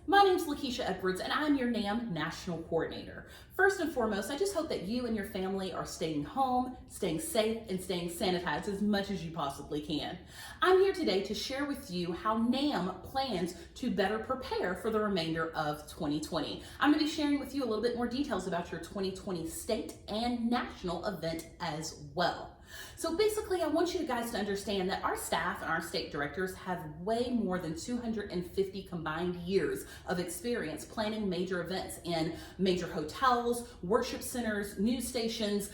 My name's LaKishia Edwards and I'm your NAM National Coordinator. First and foremost, I just hope that you and your family are staying home, staying safe, and staying sanitized as much as you possibly can. I'm here today to share with you how NAM plans to better prepare for the remainder of 2020. I'm going to be sharing with you a little bit more details about your 2020 state and national event as well. So basically, I want you guys to understand that our staff and our state directors have way more than 250 combined years of experience planning major events in major hotels, worship centers, news stations,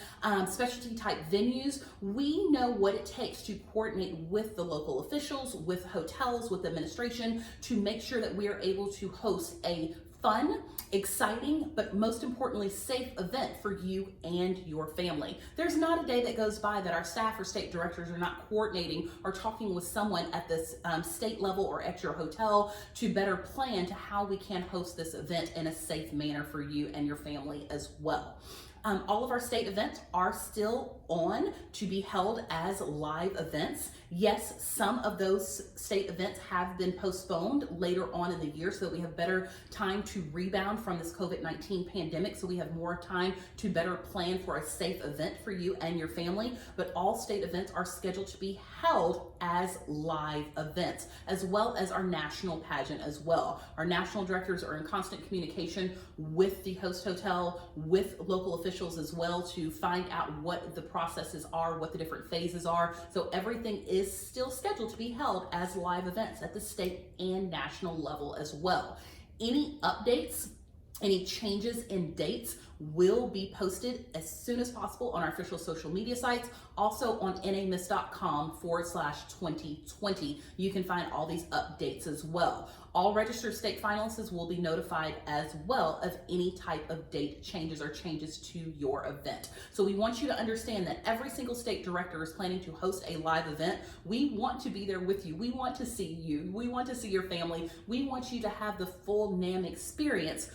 specialty type venues. We know what it takes to coordinate with the local officials, with hotels, with administration to make sure that we are able to host a fun, exciting, but most importantly, safe event for you and your family. There's not a day that goes by that our staff or state directors are not coordinating or talking with someone at this state level or at your hotel to better plan to how we can host this event in a safe manner for you and your family as well. All of our state events are still on to be held as live events. Yes, some of those state events have been postponed later on in the year so that we have better time to rebound from this COVID-19 pandemic, so we have more time to better plan for a safe event for you and your family. But all state events are scheduled to be held as live events, as well as our national pageant as well. Our national directors are in constant communication with the host hotel, with local officials as well, to find out what the processes are, what the different phases are. So everything is still scheduled to be held as live events at the state and national level as well. Any updates, any changes in dates will be posted as soon as possible on our official social media sites. Also on namiss.com/2020. You can find all these updates as well. All registered state finalists will be notified as well of any type of date changes or changes to your event. So we want you to understand that every single state director is planning to host a live event. We want to be there with you. We want to see you. We want to see your family. We want you to have the full NAM experience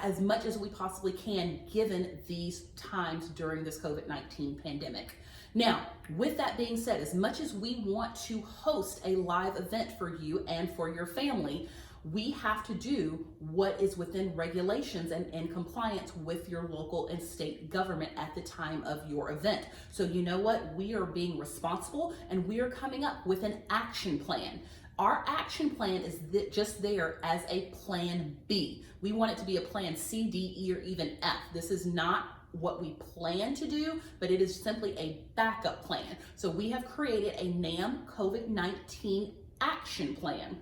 as much as we possibly can given these times during this COVID-19 pandemic. Now, with that being said, as much as we want to host a live event for you and for your family, we have to do what is within regulations and in compliance with your local and state government at the time of your event. So you know what? We are being responsible and we are coming up with an action plan. Our action plan is just there as a plan B. We want it to be a plan C, D, E, or even F. This is not what we plan to do, but it is simply a backup plan. So we have created a NAM COVID-19 action plan.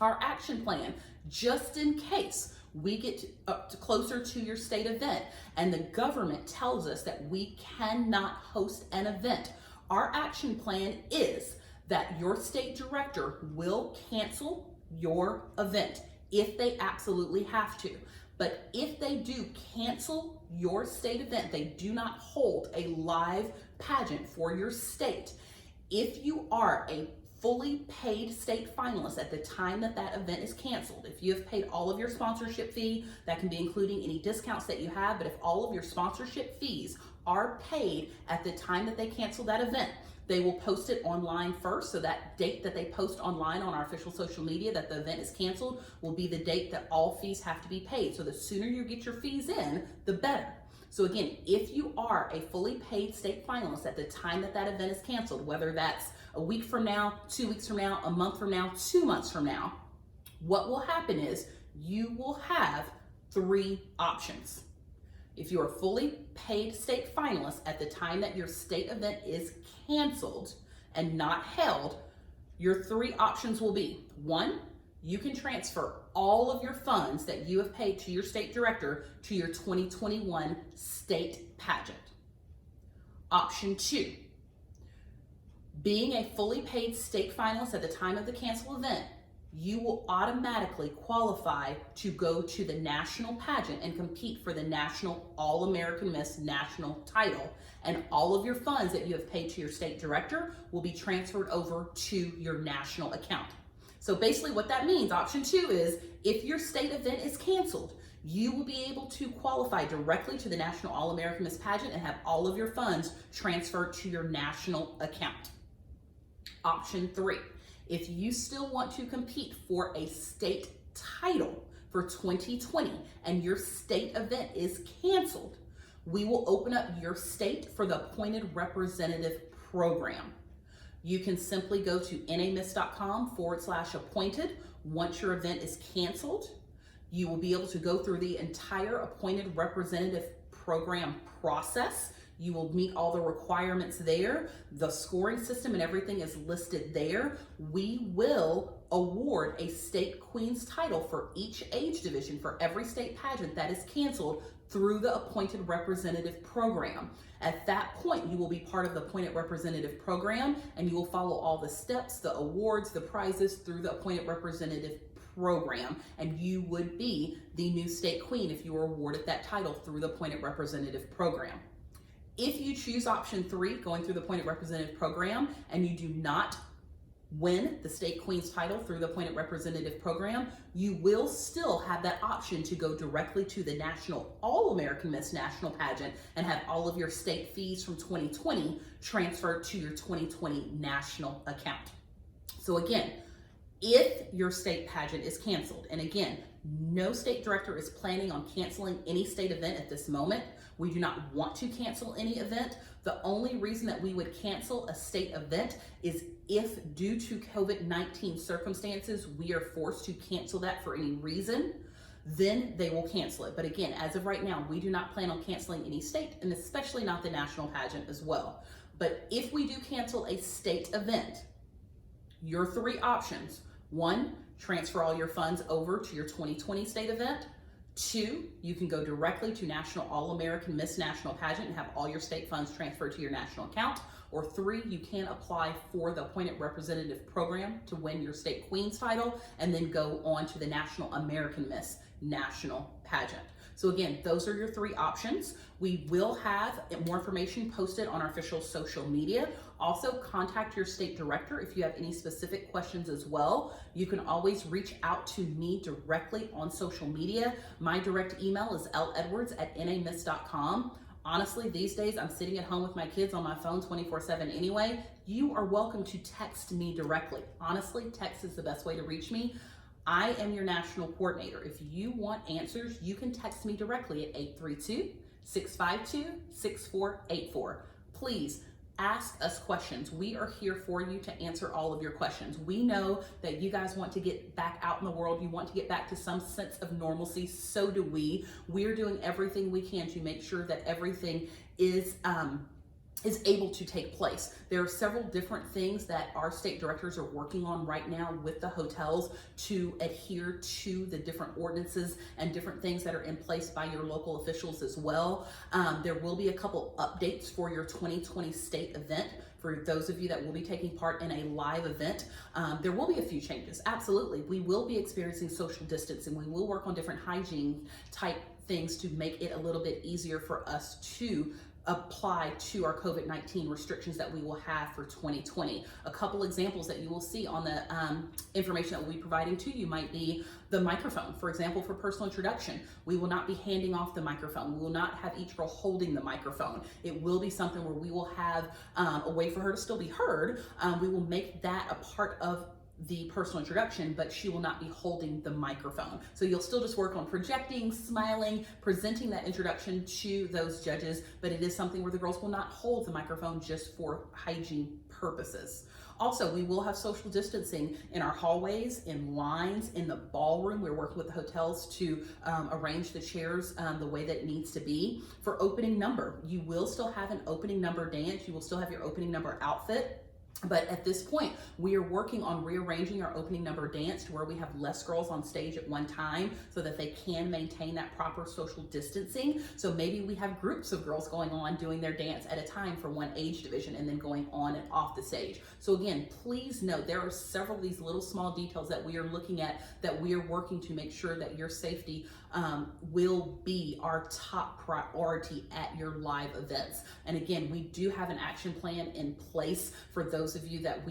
Our action plan, just in case we get closer to your state event and the government tells us that we cannot host an event, our action plan is that your state director will cancel your event if they absolutely have to. But if they do cancel your state event, they do not hold a live pageant for your state. If you are a fully paid state finalist at the time that that event is canceled, if you have paid all of your sponsorship fee, that can be including any discounts that you have, but if all of your sponsorship fees are paid at the time that they cancel that event, they will post it online first. So that date that they post online on our official social media that the event is canceled will be the date that all fees have to be paid. So the sooner you get your fees in, the better. So again, if you are a fully paid state finalist at the time that that event is canceled, whether that's a week from now, 2 weeks from now, a month from now, 2 months from now, what will happen is you will have 3 options. If you are fully paid state finalist at the time that your state event is canceled and not held, your 3 options will be: 1, you can transfer all of your funds that you have paid to your state director to your 2021 state pageant. Option 2, being a fully paid state finalist at the time of the canceled event, you will automatically qualify to go to the national pageant and compete for the national All-American Miss national title. And all of your funds that you have paid to your state director will be transferred over to your national account. So basically what that means, option 2, is if your state event is canceled, you will be able to qualify directly to the National All-American Miss pageant and have all of your funds transferred to your national account. Option 3, if you still want to compete for a state title, for 2020 and your state event is canceled, we will open up your state for the appointed representative program. You can simply go to namiss.com/appointed. Once your event is canceled, you will be able to go through the entire appointed representative program process. You will meet all the requirements there. The scoring system and everything is listed there. We will award a state queen's title for each age division for every state pageant that is canceled through the appointed representative program. At that point, you will be part of the appointed representative program and you will follow all the steps, the awards, the prizes through the appointed representative program, and you would be the new state queen if you were awarded that title through the appointed representative program. If you choose option 3, going through the appointed representative program, and you do not win the state queen's title through the appointed representative program, you will still have that option to go directly to the National All-American Miss National Pageant and have all of your state fees from 2020 transferred to your 2020 national account. So again, if your state pageant is canceled, and again, no state director is planning on canceling any state event at this moment. We do not want to cancel any event. The only reason that we would cancel a state event is if, due to COVID-19 circumstances, we are forced to cancel that for any reason, then they will cancel it. But again, as of right now, we do not plan on canceling any state, and especially not the national pageant as well. But if we do cancel a state event, your 3 options: 1, transfer all your funds over to your 2020 state event. 2, you can go directly to National All-American Miss National Pageant and have all your state funds transferred to your national account. Or 3, you can apply for the appointed representative program to win your state queen's title and then go on to the National American Miss National Pageant. So again, those are your 3 options. We will have more information posted on our official social media. Also, contact your state director if you have any specific questions as well. You can always reach out to me directly on social media. My direct email isledwards@namiss.com. Honestly, these days I'm sitting at home with my kids on my phone 24/7 anyway. You are welcome to text me directly. Honestly, text is the best way to reach me. I am your national coordinator. If you want answers, you can text me directly at 832-652-6484. Please ask us questions. We are here for you to answer all of your questions. We know that you guys want to get back out in the world. You want to get back to some sense of normalcy. So do we. We're doing everything we can to make sure that everything is able to take place. There are several different things that our state directors are working on right now with the hotels to adhere to the different ordinances and different things that are in place by your local officials as well. There will be a couple updates for your 2020 state event. For those of you that will be taking part in a live event, there will be a few changes. Absolutely. We will be experiencing social distancing. We will work on different hygiene type things to make it a little bit easier for us to apply to our COVID-19 restrictions that we will have for 2020. A couple examples that you will see on the information that we'll be providing to you might be the microphone. For example, for personal introduction, we will not be handing off the microphone. We will not have each girl holding the microphone. It will be something where we will have a way for her to still be heard. We will make that a part of the personal introduction, but she will not be holding the microphone. So you'll still just work on projecting, smiling, presenting that introduction to those judges, but it is something where the girls will not hold the microphone just for hygiene purposes. Also, we will have social distancing in our hallways, in lines, in the ballroom. We're working with the hotels to arrange the chairs the way that it needs to be. For opening number, you will still have an opening number dance. You will still have your opening number outfit. But at this point, we are working on rearranging our opening number dance to where we have less girls on stage at one time so that they can maintain that proper social distancing. So maybe we have groups of girls going on doing their dance at a time for one age division and then going on and off the stage. So again, please note there are several of these little small details that we are looking at, that we are working to make sure that your safety will be our top priority at your live events. And again, we do have an action plan in place for those those of you that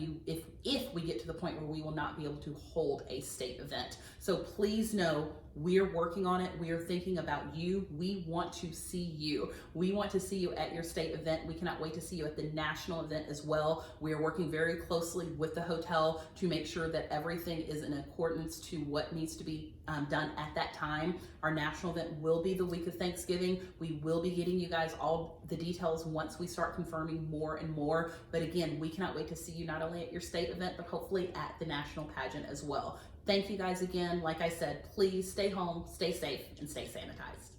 if we get to the point where we will not be able to hold a state event. So please know we're working on it. We are thinking about you. We want to see you. We want to see you at your state event. We cannot wait to see you at the national event as well. We are working very closely with the hotel to make sure that everything is in accordance to what needs to be done at that time. Our national event will be the week of Thanksgiving. We will be getting you guys all the details once we start confirming more and more. But again, we cannot wait to see you not only at your state event, but hopefully at the national pageant as well. Thank you guys again. Like I said, please stay home, stay safe, and stay sanitized.